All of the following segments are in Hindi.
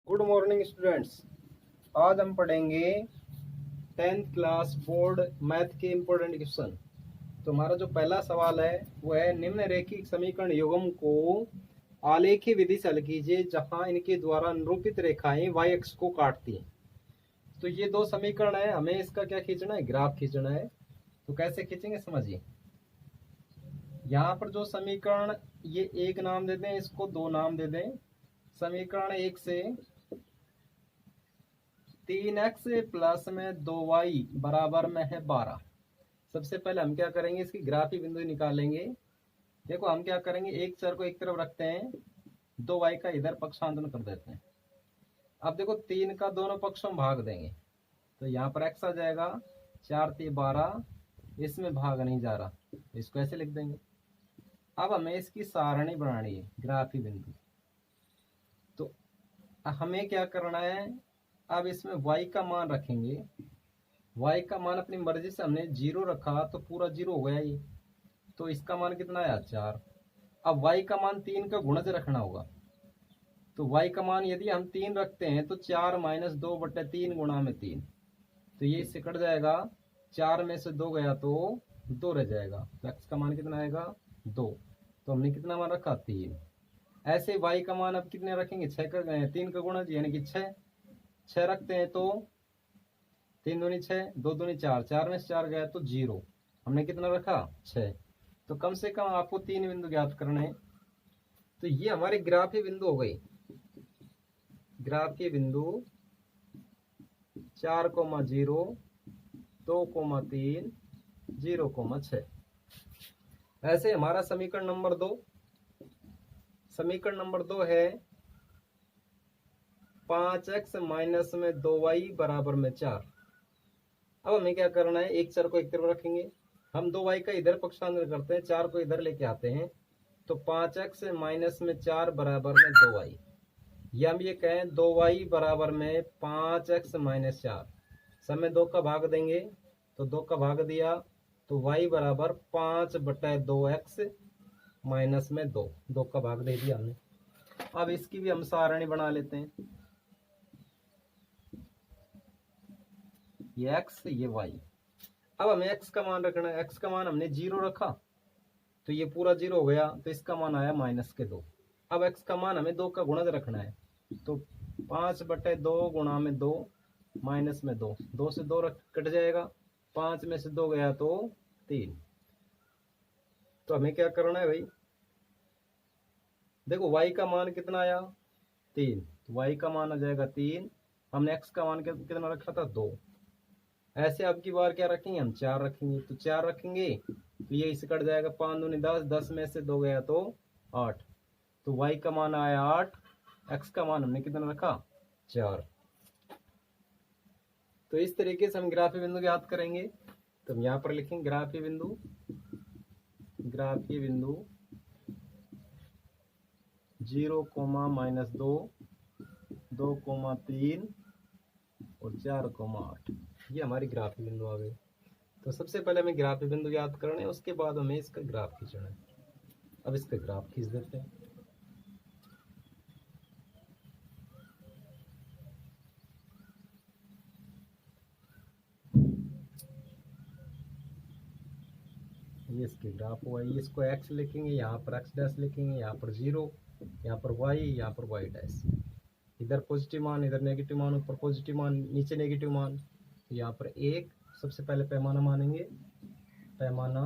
Good morning students. आज हम पढ़ेंगे 10th क्लास बोर्ड मैथ के इम्पोर्टेंट क्वेश्चन। तो हमारा जो पहला सवाल है वो है, निम्न रेखिक समीकरण युग्म को आलेखी विधि से हल कीजिए जहां इनके द्वारा निरूपित रेखाएं y अक्ष को काटती हैं। तो ये दो समीकरण है, हमें इसका क्या खींचना है, ग्राफ खींचना है। तो कैसे खींचेंगे समझिए। यहाँ पर जो समीकरण, ये एक नाम दे दें, इसको दो नाम दे दें। समीकरण एक से 3x प्लस में 2y बराबर में है 12। सबसे पहले हम क्या करेंगे, इसकी ग्राफी बिंदु निकालेंगे। देखो हम क्या करेंगे, एक चर को एक तरफ रखते हैं, 2y का इधर पक्षांतरण कर देते हैं। अब देखो 3 का दोनों पक्षों में भाग देंगे, तो यहाँ पर x आ जाएगा, 4 3 12, इसमें भाग नहीं जा रहा, इसको ऐसे लिख देंगे। अब हमें इसकी सारणी बनानी है, ग्राफी बिंदु। तो हमें क्या करना है, अब इसमें y का मान रखेंगे। y का मान अपनी मर्जी से हमने 0 रखा तो पूरा 0 हो गया ये, तो इसका मान कितना आया, 4। अब y का मान 3 का गुणज रखना होगा। तो y का मान यदि हम 3 रखते हैं तो 4 माइनस 2/3 गुणा में 3, तो ये इससे कट जाएगा। 4 में से 2 गया तो 2 रह जाएगा, तो x का मान कितना आएगा, 2। तो हमने कितना मान रखा, 3। ऐसे y का मान अब कितने रखेंगे, 3 का गुणज यानी कि 6 रखते हैं तो 3 दूनी 6, 2 दूनी 4, 4 में से 4 गया तो 0। हमने कितना रखा, 6। तो कम से कम आपको 3 बिंदु ज्ञात करने हैं। तो ये हमारी ग्राफी बिंदु हो गई। ग्राफी बिंदु 4,0, 2,3, 0,6। ऐसे हमारा समीकरण नंबर 2। समीकरण नंबर 2 है 5x माइनस में 2y बराबर में 4। अब हमें क्या करना है, एक चर को एक तरफ रखेंगे, हम 2y का इधर पक्षांतर करते हैं, 4 को इधर लेके आते हैं, तो 5x माइनस में 4 बराबर में 2y। या हम ये कहें 2y बराबर में 5x माइनस 4। सब में 2 का भाग देंगे, तो 2 का भाग दिया तो y बराबर 5/2x माइनस में 2 का भाग दे दिया हमने। अब इसकी भी हम सारणी बना लेते हैं, ये x ये y। अब हमें x का मान रखना है, x का मान हमने 0 रखा तो ये पूरा 0 हो गया, तो इसका मान आया -2। अब x का मान हमें 2 का गुणज रखना है, तो 5/2 गुणा में 2 माइनस में 2, 2 से 2 कट जाएगा, 5 में से 2 गया तो 3। तो हमें क्या करना है भाई, देखो y का मान कितना आया, 3, तो y का मान आ जाएगा 3। हमने x का मान कितना रखा था, 2। ऐसे अब की बार क्या रखेंगे, हम 4 रखेंगे, तो 4 रखेंगे तो ये इसे कट जाएगा, 5 दूनी 10, 10 में से 2 गया तो 8। तो y का मान आया 8, x का मान हमने कितना रखा, 4। तो इस तरीके से हम ग्राफी बिंदु ज्ञात करेंगे। तो हम यहाँ पर लिखेंगे ग्राफी बिंदु, ग्राफी बिंदु 0, -2, 2,3 और 4,8। ये हमारी ग्राफी बिंदु आ गई। तो सबसे पहले हमें ग्राफी बिंदु याद करना है, उसके बाद हमें इसका ग्राफ खींचना है। अब इसका ग्राफ खींच देते हैं। ये इसके ग्राफ हुआ, ये इसको x लिखेंगे, यहाँ पर x डैश लिखेंगे, यहाँ पर 0, यहाँ पर y, यहाँ पर y डैश। इधर पॉजिटिव मान, इधर नेगेटिव मान, ऊपर पॉजिटिव मान, नीचे नेगेटिव मान। यहाँ पर 1 सबसे पहले पैमाना मानेंगे, पैमाना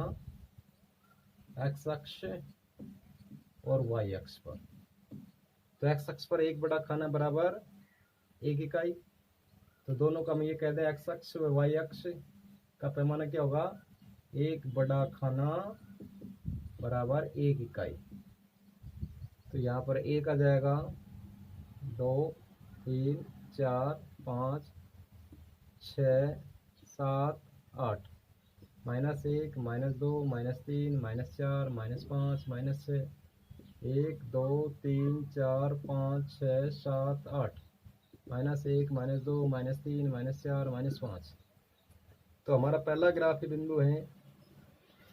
x अक्ष और y अक्ष पर। तो x अक्ष पर 1 बड़ा खाना बराबर 1 इकाई, तो दोनों का हम ये कह दें, x अक्ष और y अक्ष का पैमाना क्या होगा, 1 बड़ा खाना बराबर 1 इकाई। तो यहाँ पर 1 आ जाएगा, 2 3 4 5 6 7 8, -1 -2 -3 -4 -5 -6, 1 2 3 4 5 6 7 8, -1 -2 -3 -4 -5। तो हमारा पहला ग्राफी बिंदु है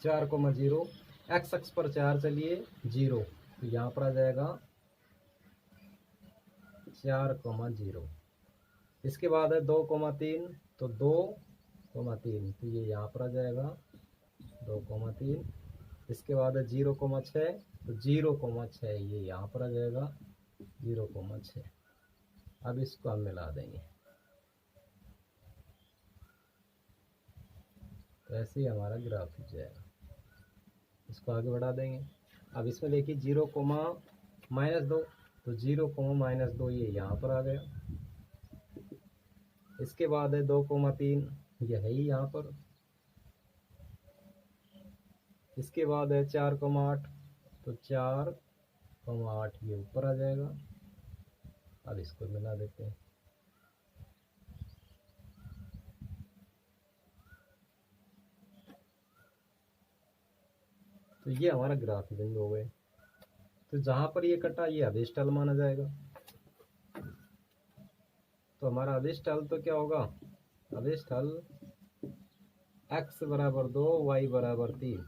4,0, x अक्ष पर 4 चलिए 0, तो यहाँ पर आ जाएगा 4,0। इसके बाद है 2,3, तो 2,3, तो ये यहाँ पर आ जाएगा 2,3। इसके बाद है 0,6, तो 0,6 ये यहाँ पर आ जाएगा 0,6। अब इसको हम मिला देंगे, तो ऐसे ही हमारा ग्राफ हो जाएगा। इसको आगे बढ़ा देंगे। अब इसमें देखिए 0,-2, तो 0,-2 ये यहाँ पर आ गया। इसके बाद है 2,3, ये है ही यहाँ पर। इसके बाद है 4,8, तो 4,8 ये ऊपर आ जाएगा। अब इसको मिला देते हैं। तो ये हमारा ग्राफ बिंदु हो गए। तो जहां पर ये कटा ये अदिश तल माना जाएगा। तो हमारा अदिश तल तो क्या होगा, अदिश तल x बराबर 2, y बराबर 3।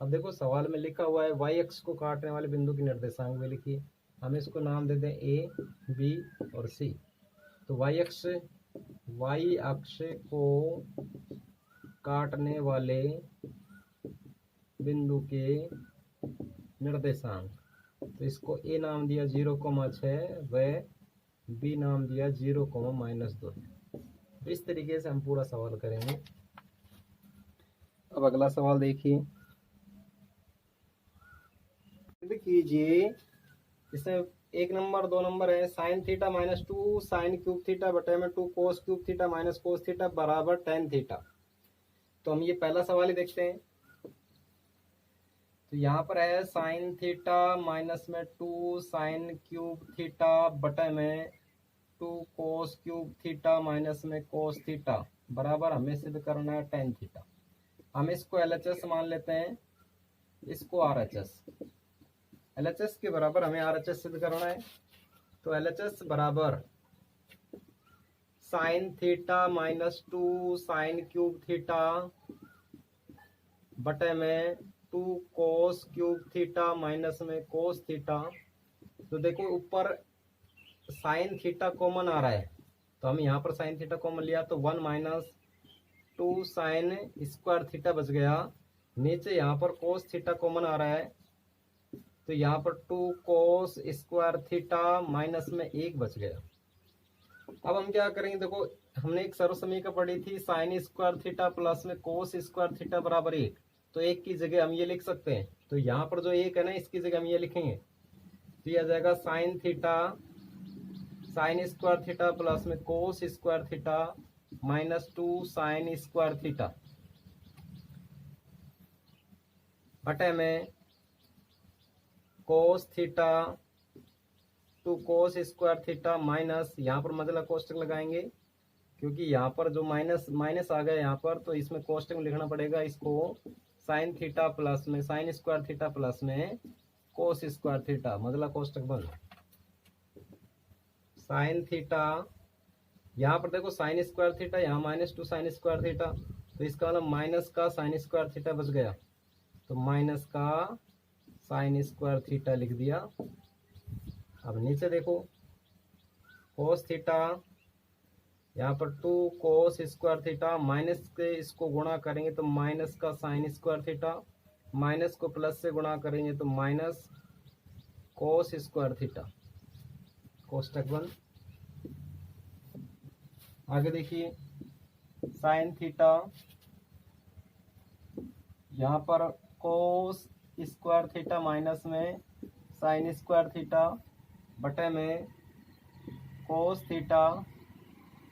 अब देखो सवाल में लिखा हुआ है y अक्ष को काटने वाले बिंदु की निर्देशांक भी लिखिए। हम इसको नाम दे दें a, b और c। तो y अक्ष को काटने वाले बिंदु के निर्देशांक, तो इसको a नाम दिया 0,6 व b नाम दिया 0,-2। तो इस तरीके से हम पूरा सवाल करेंगे। अब अगला सवाल देखिए, कीजिए। इसमें 1 नंबर 2 नंबर है sine theta -2 sine cube theta बटे में 2 cos cube theta minus cos theta बराबर टेन थीटा। तो हम ये पहला सवाल ही देखते हैं। तो यहाँ पर है साइन थीटा माइनस में 2 साइन क्यूब थीटा बटे में 2 कोस क्यूब थीटा माइनस में कोस थीटा बराबर हमें सिद्ध करना है टेन थीटा। हम इसको LHS मान लेते हैं, इसको RHS। LHS के बराबर हमें RHS सिद्ध करना है। तो LHS बराबर sine theta -2 sine cube theta बटे में 2 कोस क्यूब थीटा माइनस में कोस थीटा। तो देखो ऊपर साइन थीटा कॉमन आ रहा है, तो हम यहाँ पर साइन थीटा कॉमन लिया तो 1 - 2 साइन स्क्वायर थीटा बच गया। नीचे यहाँ पर कोस थीटा कॉमन आ रहा है, तो यहाँ पर 2 कोस स्क्वायर थीटा माइनस में 1 बच गया। अब हम क्या करेंगे, देखो हमने एक सर्व समीकरण पढ़ी थी साइन स्क्वायर थीटा प्लस में कोस स्क्वायर थीटा बराबर 1। तो 1 की जगह हम ये लिख सकते हैं। तो यहाँ पर जो 1 है ना, इसकी जगह हम ये लिखेंगे, तो यह आ जाएगा sine theta sine square theta plus में cos square theta -2 sine square theta बटे में cos theta 2 cos square theta minus, यहाँ पर मतलब कोष्टक लगाएंगे क्योंकि यहाँ पर जो माइनस आ गया यहाँ पर, तो इसमें कोष्टक में लिखना पड़ेगा इसको साइन थीटा प्लस में साइन स्क्वायर थीटा प्लस में कोस स्क्वायर थीटा, मतलब कोष्टक बंद। साइन थीटा, यहाँ पर देखो साइन स्क्वायर थीटा, यहाँ -2 साइन स्क्वायर थीटा, तो इसका मतलब माइनस का साइन स्क्वायर थीटा बच गया, तो माइनस का साइन स्क्वायर थीटा लिख दिया। अब नीचे देखो कोस थीटा, यहाँ पर 2 कोस स्क्वायर थीटा माइनस के इसको गुणा करेंगे तो माइनस का साइन स्क्वायर थीटा, माइनस को प्लस से गुणा करेंगे तो माइनस कोस स्क्वायर थीटा, कोष्टक बंद। आगे देखिए साइन थीटा, यहाँ पर कोस स्क्वायर थीटा माइनस में साइन स्क्वायर थीटा बटे में कोस थीटा,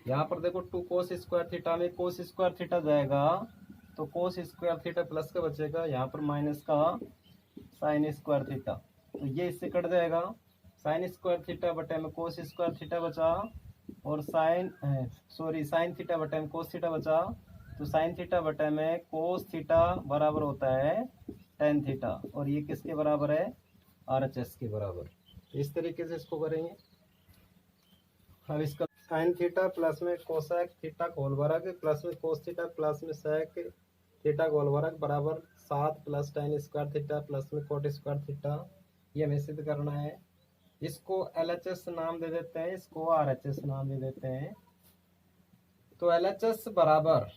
यहाँ पर देखो 2 कोस स्क्वायर थीटा में कोस स्क्वायर थीटा जाएगा तो कोस स्क्वायर थीटा प्लस का बचेगा, यहाँ पर माइनस का साइन स्क्वायर थीटा, तो ये इससे कट जाएगा। साइन स्क्वायर थीटा बटे में कोस स्क्वायर थीटा बचा और साइन थीटा बटे में कोस थीटा बचा, तो साइन थीटा बटे में कोस थीटा बराबर होता है टेन थीटा, और ये किसके बराबर है, RHS के बराबर। तो इस तरीके से इसको करेंगे। अब इसका साइन थीटा प्लस में कोसेक थीटा का होल वर्ग प्लस में कोस थीटा प्लस में सेक थीटा का होल वर्ग बराबर 7 + tan स्क्वायर थीटा प्लस में कोट स्क्वायर थीटा, ये हमें सिद्ध करना है। इसको LHS नाम दे देते हैं, इसको RHS नाम दे देते हैं। तो LHS बराबर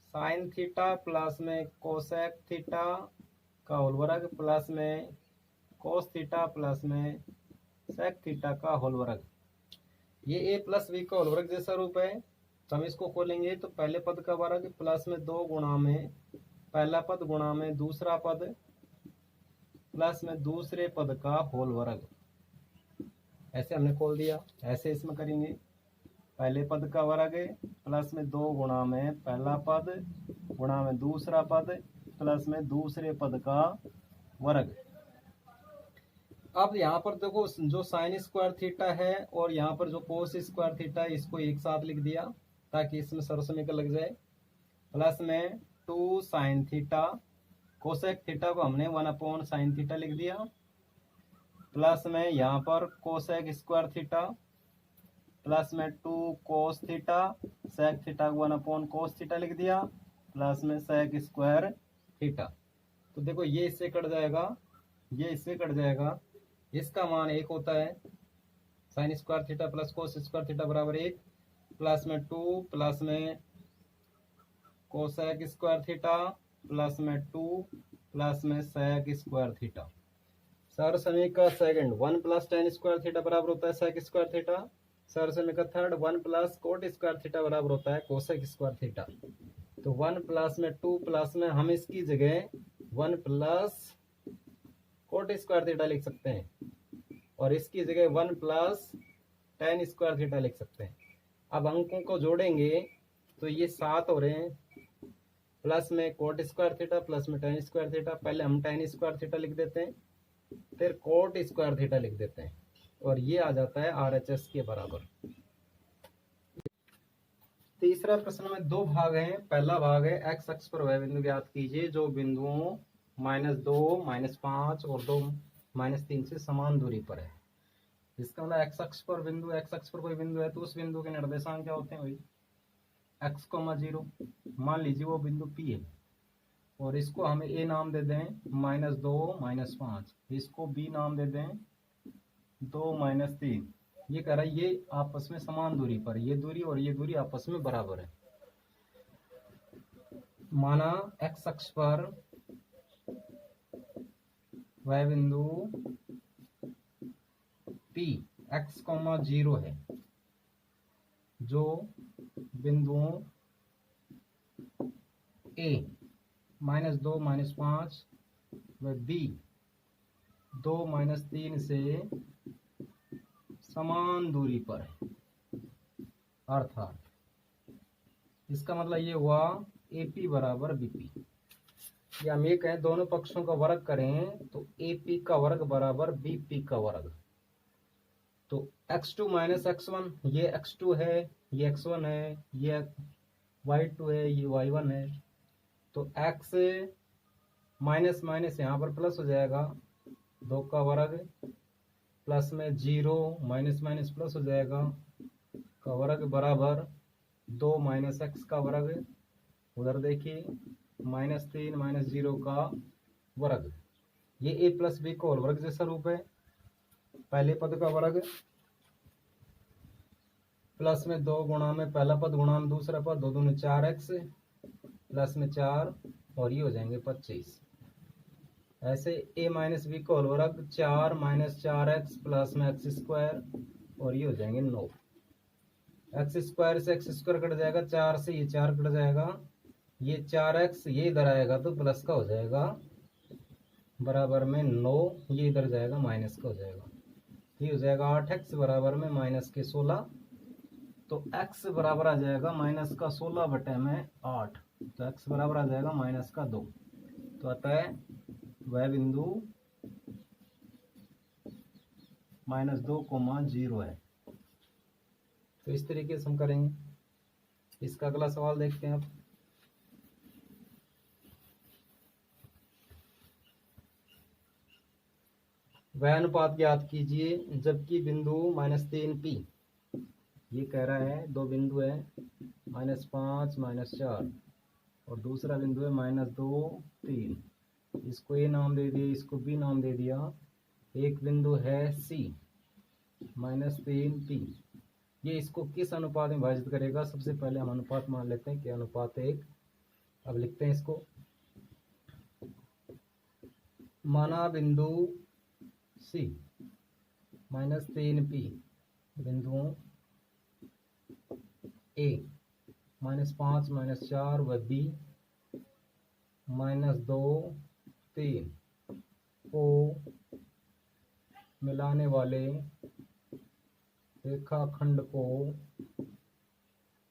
साइन थीटा प्लस में कोसेक थीटा का होल वर्ग प्लस में कोस थीटा प्लस में सेक थीटा का होल वर्ग। ये a प्लस बी का होल वर्ग जैसा रूप है, तो हम इसको खोलेंगे तो पहले पद का वर्ग प्लस में 2 गुणा में पहला पद गुणा में दूसरा पद प्लस में दूसरे पद का होल वर्ग। ऐसे हमने खोल दिया। ऐसे इसमें करेंगे, पहले पद का वर्ग प्लस में 2 गुणा में पहला पद गुणा में दूसरा पद प्लस में दूसरे पद का वर्ग। अब यहाँ पर देखो, जो साइन स्क्वायर थीटा है और यहाँ पर जो कोस स्क्वायर थीटा है, इसको एक साथ लिख दिया ताकि इसमें सरसमीकरण लग जाए। प्लस में 2 साइन थीटा, कोसेक थीटा को हमने 1 साइन थीटा लिख दिया, प्लस में यहाँ पर कोसेक स्क्वायर थीटा प्लस में 2 कोस थीटा, सेक थीटा को 1 कोस थीटा लिख दिया, प्लस में सेक स्क्वायर थीटा। तो देखो ये इससे कट जाएगा, ये इससे कट जाएगा। इसका मान 1 होता है। Sign square theta plus cos square theta बराबर 1, प्लस में 2 प्लस में कोसेक स्क्वायर थीटा प्लस में 2 प्लस में सेक स्क्वायर थीटा। सर समीकरण का second 1 plus ten square theta बराबर होता है सेक स्क्वायर थीटा। सर समीकरण का third 1 plus coat square theta बराबर होता है कोसेक स्क्वायर थीटा। तो 1 प्लस में 2 प्लस में हम इसकी जगह 1 प्लस कोट स्क्वायर थीटा लिख सकते हैं और इसकी जगह 1 प्लस टेन स्क्वायर थीटा लिख सकते हैं। अब अंकों को जोड़ेंगे तो ये 7 हो रहे हैं, प्लस में कोट स्क्वायर थीटा प्लस में टेन स्क्वायर थीटा। पहले हम टेन स्क्वायर थीटा लिख देते हैं, फिर कोट स्क्वायर थीटा लिख देते हैं और ये आ जाता है RHS के बराबर। तीसरा प्रश्न में 2 भाग हैं। पहला भाग है x अक्ष पर वह बिंदु ज्ञात कीजिए जो बिंदुओं -2, -5 और 2, -3 से समान दूरी पर है। इसका मतलब x अक्ष पर बिंदु, x अक्ष पर कोई बिंदु है तो उस बिंदु के निर्देशांक क्या होते हैं भाई? x, 0। मान लीजिए वो बिंदु P है और इसको हम a नाम दे दें -2, -5, इसको b नाम दे दें 2, -3। ये कह रहा है ये आपस में समान दूरी पर, ये दूरी और ये दूरी आपस में बराबर है। माना x अक्ष पर वह बिंदु P x, 0 है जो बिंदुओं A -2, -5 व B 2, -3 से समान दूरी पर है। अर्थात इसका मतलब ये हुआ AP बराबर BP। या हम ये कहें दोनों पक्षों का वर्ग करें तो AP का वर्ग बराबर BP का वर्ग। तो x2 - x1, ये x2 है, ये x1 है, ये y2 है, ये y1 है। तो x माइनस माइनस यहाँ पर प्लस हो जाएगा, 2 का वर्ग प्लस में 0 माइनस माइनस प्लस हो जाएगा का वर्ग बराबर 2 - x का वर्ग। उधर देखिए -3 - 0 का वर्ग। ये a प्लस b का होल वर्ग जैसा रूप है। पहले पद का वर्ग प्लस में 2 गुणा में पहला पद गुणा में दूसरा पद, 2 दूनी 4x प्लस में 4 और ये हो जाएंगे 25। ऐसे a - b का होल वर्ग 4 - 4x प्लस में x स्क्वायर और ये हो जाएंगे 9। x स्क्वायर से x स्क्वायर कट जाएगा, 4 से ये 4 कट जाएगा, ये 4x ये इधर आएगा तो प्लस का हो जाएगा बराबर में 9, ये इधर जाएगा माइनस का हो जाएगा। ये हो जाएगा 8x बराबर में -16। तो x बराबर आ जाएगा -16/8। तो x बराबर आ जाएगा -2। तो अतः वह बिंदु -2, 0 है। तो इस तरीके से हम करेंगे। इसका अगला सवाल देखते हैं अब। वह अनुपात ज्ञात कीजिए जबकि बिंदु -3P, ये कह रहा है 2 बिंदु है -5 -4 और दूसरा बिंदु है -2 3। इसको A नाम दे दिया, इसको B नाम दे दिया। एक बिंदु है C -3p। ये इसको किस अनुपात में विभाजित करेगा? सबसे पहले हम अनुपात मान लेते हैं कि अनुपात 1। अब लिखते हैं इसको, माना बिंदु C -3p बिंदुओं A -5 -4 व B -2 3 को मिलाने वाले रेखाखंड को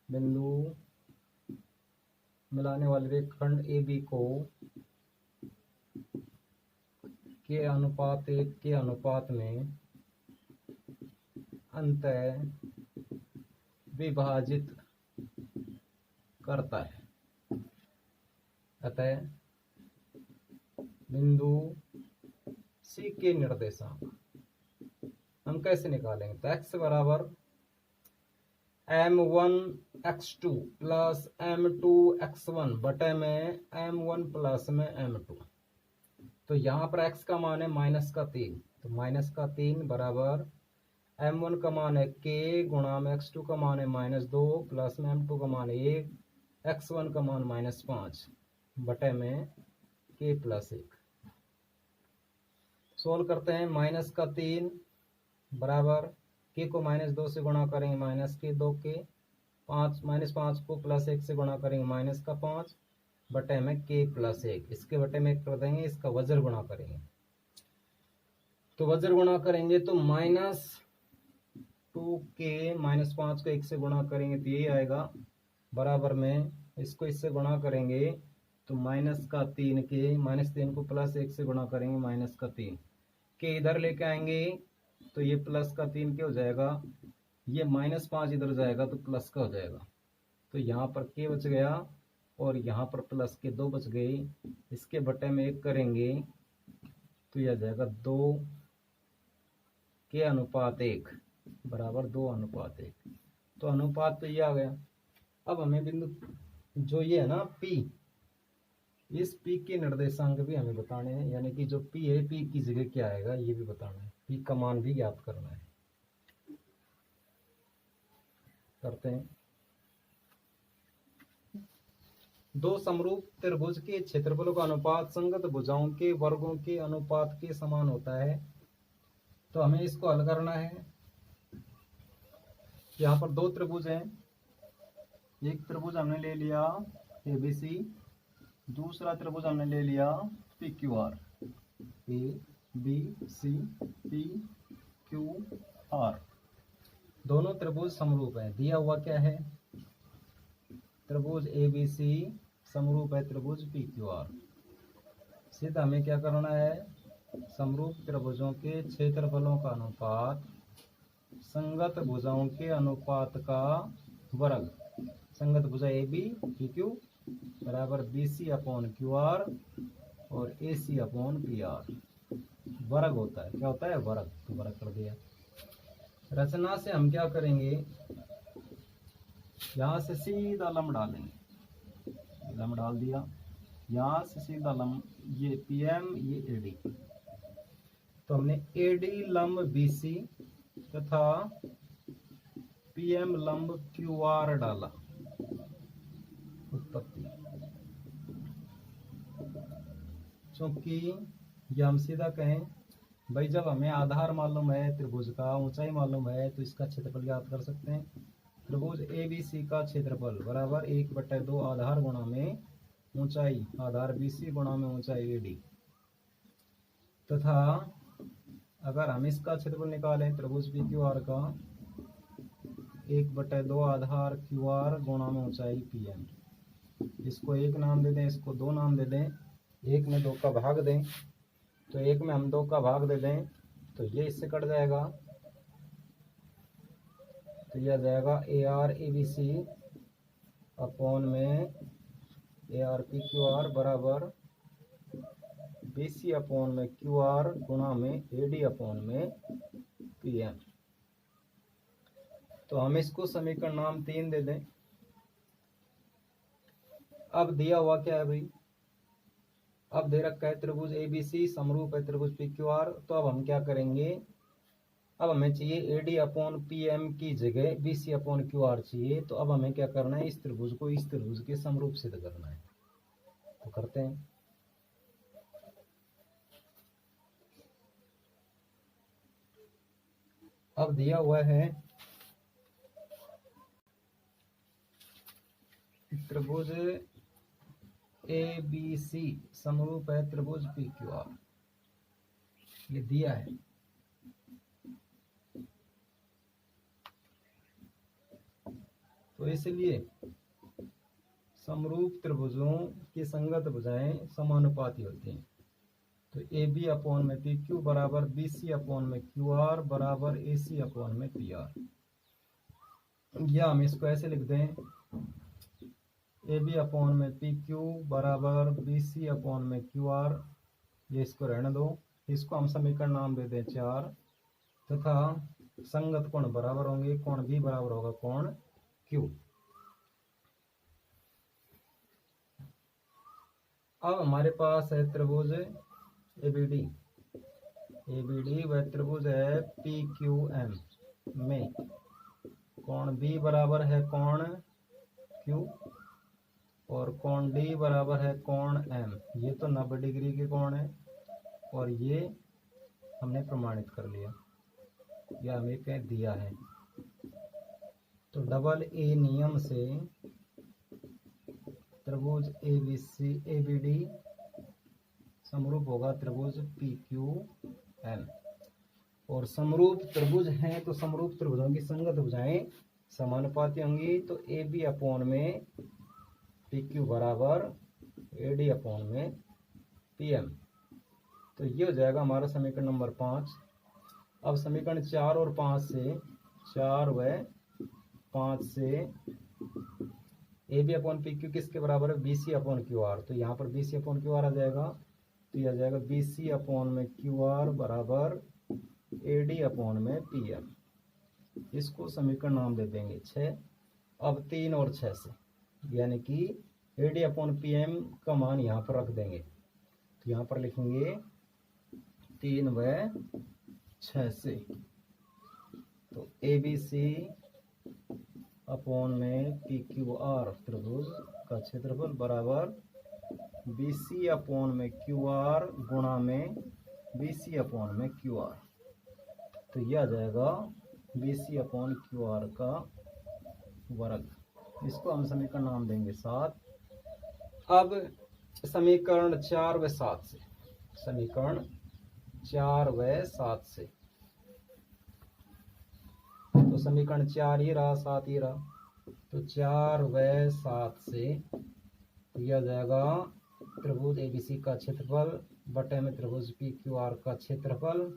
बिंदु मिलाने वाले रेखाखंड AB को के अनुपात 1 के अनुपात में अंतः विभाजित करता है। अतः बिंदु C के निर्देशांक हम कैसे निकालेंगे? तो x बराबर m1x2 प्लस m2x1 बटे में m1 प्लस में m2। तो यहाँ पर x का मान है -3, तो -3 बराबर m1 का मान है k गुणा में x2 का मान है -2 प्लस में m2 का मान है 1, x1 का मान -5 बटे में k प्लस 1। सोल्व करते हैं। -3 बराबर k को -2 से गुणा करेंगे -2k, 5 को +1 से गुणा करेंगे -5 बटे में k प्लस 1। इसके बटे में 1 कर देंगे, इसका वज्र गुणा करेंगे। तो वज्र गुणा करेंगे तो -2k -5 को 1 से गुणा करेंगे तो यही आएगा, बराबर में इसको इससे गुणा करेंगे तो -3 के -3 को +1 से गुणा करेंगे -3 के इधर लेके आएंगे तो ये +3 के हो जाएगा, ये -5 इधर जाएगा तो प्लस का हो जाएगा। तो यहाँ पर k बच गया और यहाँ पर प्लस के 2 बच गए। इसके बटे में 1 करेंगे तो यह जाएगा 2 के अनुपात 1 बराबर 2:1। तो अनुपात तो ये आ गया। अब हमें बिंदु जो ये है ना P, इस P के निर्देशांक भी हमें बताने हैं, यानी कि जो P है P की जगह क्या आएगा ये भी बताना है, P का मान भी ज्ञात करना है। करते हैं। दो समरूप त्रिभुज के क्षेत्रफलों का अनुपात संगत भुजाओं के वर्गों के अनुपात के समान होता है। तो हमें इसको हल करना है। यहाँ पर दो त्रिभुज हैं, एक त्रिभुज हमने ले लिया ABC, दूसरा त्रिभुज हमने ले लिया PQR। ABC PQR दोनों त्रिभुज समरूप है। दिया हुआ क्या है? त्रिभुज ABC समरूप है त्रिभुज PQR। सीधा हमें क्या करना है? समरूप त्रिभुजों के क्षेत्रफलों का अनुपात संगत भुजाओं के अनुपात का वर्ग। संगत भुजा AB PQ बराबर BC/QR और AC/PR वर्ग होता है। क्या होता है? वर्ग। तो वर्ग कर दिया। रचना से हम क्या करेंगे? यहाँ से सीधा लंब डालेंगे, लंब डाल दिया। यहाँ से सीधा लंब, ये PM ये AD। तो हमने AD लंब BC तथा PM लंब QR डाला। उत्पत्ति, क्योंकि ये हम सीधा कहें भाई, जब हमें आधार मालूम है त्रिभुज का, ऊंचाई मालूम है, तो इसका क्षेत्रफल ज्ञात कर सकते हैं। त्रिभुज ABC का क्षेत्रफल बराबर 1/2 आधार गुणा में ऊंचाई आधार BC गुणा में ऊंचाई AD, तथा अगर हम इसका क्षेत्रफल निकालें त्रिभुज PQR का 1/2 आधार QR गुणा में ऊंचाई PM। इसको 1 नाम दे दें, इसको 2 नाम दे दें, 1 में 2 का भाग दें, तो 1 में हम 2 का भाग दे दें तो ये इससे कट जाएगा। तो यह जाएगा AR ABC अपॉन में AR PQR बराबर BC अपॉन में QR गुणा में AD अपॉन में PM। तो हम इसको समीकरण नाम 3 दे दें। अब दिया हुआ क्या है भाई? अब दे रखा है त्रिभुज ABC समरूप है त्रिभुज PQR। तो अब हम क्या करेंगे? अब हमें चाहिए एडी अपॉन पी एम की जगह B C upon Q R चाहिए। तो अब हमें क्या करना है, इस त्रिभुज को इस त्रिभुज के समरूप सिद्ध करना है। तो करते हैं। अब दिया हुआ है त्रिभुज ए बी सी समरूप है त्रिभुज पी क्यू आर, ये दिया है। तो इसलिए समरूप त्रिभुजों की संगत भुजाएं समानुपाती होती हैं। तो ए बी अपॉन में पी क्यू बराबर बी सी अपॉन में क्यू आर बराबर ए सी अपॉन में पी आर। या हम इसको ऐसे लिख दें, ए बी अपॉन में पी क्यू बराबर बी सी अपॉन में क्यू आर। ये इसको रहने दो, इसको हम समीकरण नाम दे दें 4। तथा संगत कोण बराबर होंगे, कोण भी बराबर होगा कोण क्यू। अब हमारे पास है त्रिभुज एबीडी। एबीडी वह त्रिभुज है पी क्यू एम में कोण बी बराबर है कोण क्यू और कोण डी बराबर है कोण एम। ये तो 90 डिग्री के कोण है और ये हमने प्रमाणित कर लिया, या हमें कह दिया है। तो डबल ए नियम से त्रिभुज एबीडी समरूप होगा त्रिभुज पी क्यू एम। और समरूप त्रिभुज हैं तो समरूप त्रिभुजों की संगत भुजाएं समानुपाती होंगी। तो ए बी अपॉन में पी क्यू बराबर ए डी अपॉन में पी एम। तो ये हो जाएगा हमारा समीकरण नंबर 5। अब समीकरण 4 और 5 से, 4 व 5 से A B upon P Q किसके बराबर है, B C upon Q R. तो यहाँ पर B C upon Q R आ जाएगा। तो यह आ जाएगा बी सी अपॉन में क्यू आर बराबर ए डी अपॉन में पी एम। इसको समीकरण नाम दे देंगे 6। अब 3 और 6 से, यानी कि A D upon P M का मान यहाँ पर रख देंगे। तो यहाँ पर लिखेंगे 3 व 6 से। तो ए बी सी अपॉन में पी क्यू आर त्रिभुज का क्षेत्रफल बराबर बी सी अपॉन में क्यू आर गुणा में बी सी अपॉन में क्यू आर। तो यह आ जाएगा B C upon Q R का वर्ग। इसको हम समीकरण नाम देंगे 7। अब समीकरण 4 व 7 से, समीकरण 4 व 7 से, तो समीकरण 4 ही रहा, 7 ही रहा। तो 4 व 7 से यह जाएगा त्रिभुज एबीसी का क्षेत्रफल बटे में त्रिभुज पी क्यू आर का क्षेत्रफल।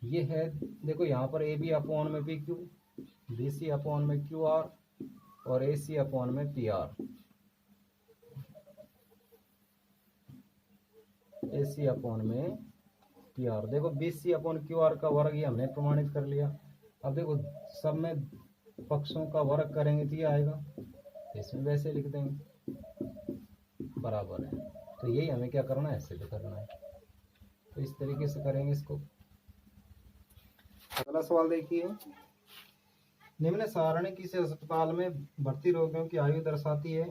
ये है, देखो यहाँ पर ए बी अपॉन में P Q, B C upon में क्यू आर और ए सी अपॉन में P R. A C upon में पी आर। देखो B C upon Q R का वर्ग ये हमने प्रमाणित कर लिया। अब देखो सब में पक्षों का वर्ग करेंगे तो ये आएगा, इसमें वैसे लिख देंगे बराबर है। तो यही हमें क्या करना है, ऐसे भी करना है। तो इस तरीके से करेंगे इसको। अगला सवाल देखिए, निम्न सारणी किसी अस्पताल में भर्ती रोगियों की आयु दर्शाती है।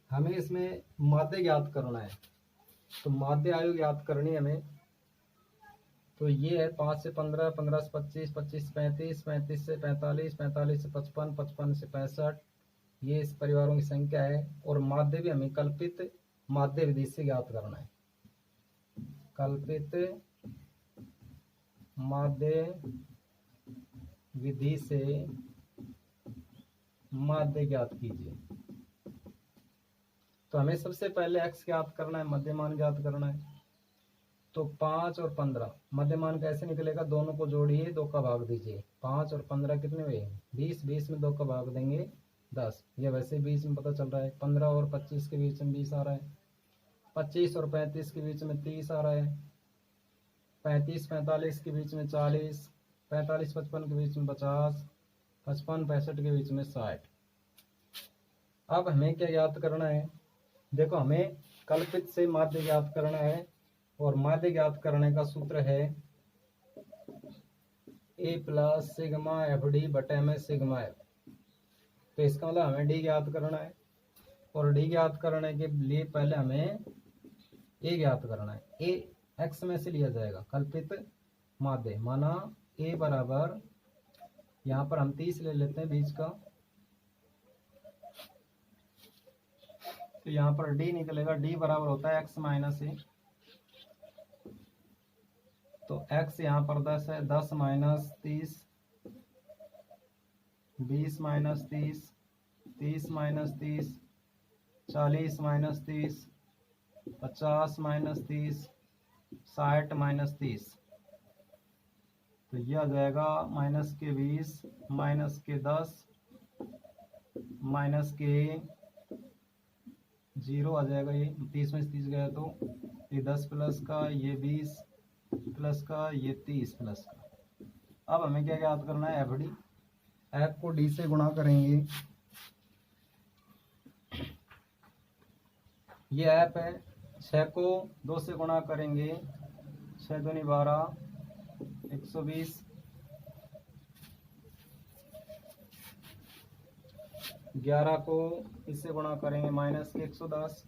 हमें इसमें माध्य ज्ञात करना है। तो माध्य आयु ज्ञात करनी है हमें। तो ये है 5 से 15, 15 से 25, 25 से 35, 35 से 45, 45 से 55, 55 से 65। ये इस परिवारों की संख्या है। और माध्य भी हमें कल्पित माध्य विधि से ज्ञात करना है। कल्पित माध्य विधि से माध्य ज्ञात कीजिए। तो हमें सबसे पहले x ज्ञात करना है, मध्यमान ज्ञात करना है। तो 5 और 15 मध्यमान कैसे निकलेगा, दोनों को जोड़िए, 2 का भाग दीजिए। 5 और 15 कितने हुए, 20। 20 में 2 का भाग देंगे 10। यह वैसे 20 में पता चल रहा है। 15 और 25 के बीच में 20 आ रहा है। 25 और 35 के बीच में 30 आ रहा है। 35 45 के बीच में 40, 45 55 के बीच में 50, 55 65 के बीच में 60। अब हमें क्या याद करना है, देखो हमें कल्पित से माध्य ज्ञात करना है। और माध्य ज्ञात करने का सूत्र है ए प्लस सिग्मा एफ डी बटे में सिग्मा एफ। तो इसका मतलब हमें डी ज्ञात करना है, और डी ज्ञात करने के लिए पहले हमें ए ज्ञात करना है। ए एक्स में से लिया जाएगा कल्पित माध्य, माना ए बराबर, यहाँ पर हम 30 ले लेते हैं बीच का, तो यहाँ पर डी निकलेगा, डी बराबर होता है एक्स माइनस ए। तो x यहाँ पर 10 है, 10 minus 30, 20 minus 30, 30 minus 30, 40 minus 30, 50 minus 30, 60 minus 30। तो यह आ जाएगा माइनस के 20, माइनस के 10, माइनस के 0 आ जाएगा। ये 30 में से 30 गया तो ये 10 प्लस का, ये 20 प्लस का, ये 30 प्लस का। अब हमें क्या याद करना है, एफ डी। एफ को डी से गुणा करेंगे, ये एफ है। 6 को 2 से गुणा करेंगे, 6 दूनी 12, 120। 11 को इससे गुणा करेंगे माइनस के 110,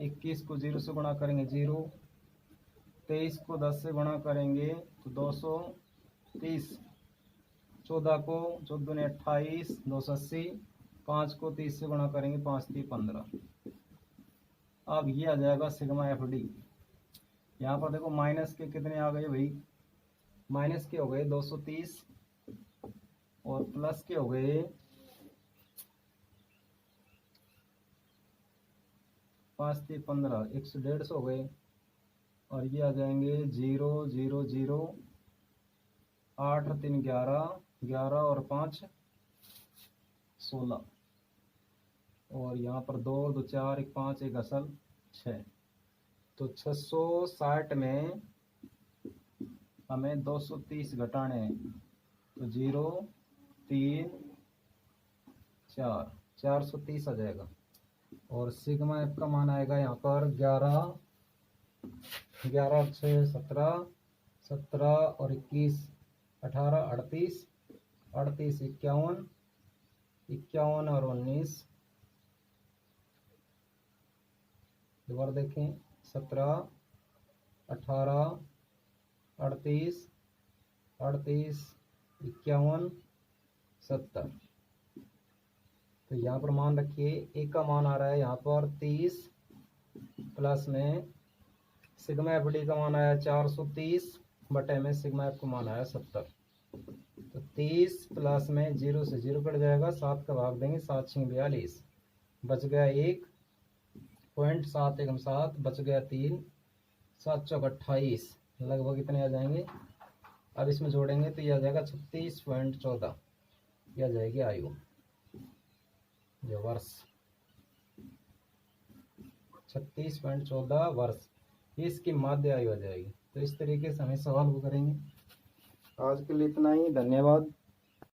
21 को 0 से गुणा करेंगे 0, 23 को 10 से गुणा करेंगे तो 230, 14 को 14 दूनी 28, 280, 5 को 30 से गुणा करेंगे 5 3 15। अब ये आ जाएगा सिग्मा एफ डी। यहाँ पर देखो माइनस के कितने आ गए भाई, माइनस के हो गए 230 और प्लस के हो गए 5 3 15, 150 हो गए। और ये आ जाएंगे 0 0 0, 8 3 11, 11 और 5 16, और यहाँ पर 2 2 4 1 5 1 असल 6। तो 660 में हमें 230 घटाने हैं, तो 0 3 4, 430 आ जाएगा। और सिग्मा एफ का मान आएगा यहाँ पर 11, 11 6 17, 17 और 21 18, 38, 38 51, 51 और 19। दोबारा देखें, 17 18, 38, 38 51 70। तो यहाँ पर मान रखिए, एक का मान आ रहा है यहाँ पर 30, प्लस में सिग्मा एफ डी का मान आया 430 बटे में सिग्मा एफ का मान आया 70। तो 30 प्लस में 0 से 0 कट जाएगा, 7 का भाग देंगे, 7 6 42, बच गया 1.7 एकम 7, बच गया 3, 7 चौक 28, लगभग इतने आ जाएंगे। अब इसमें जोड़ेंगे तो यह आ जाएगा 36.14, यह आ जाएगी आयु, जो वर्ष 36.14 वर्ष, इसकी माध्य आयु आ जाएगी। तो इस तरीके से हमें सवाल को करेंगे। आज के लिए इतना ही, धन्यवाद।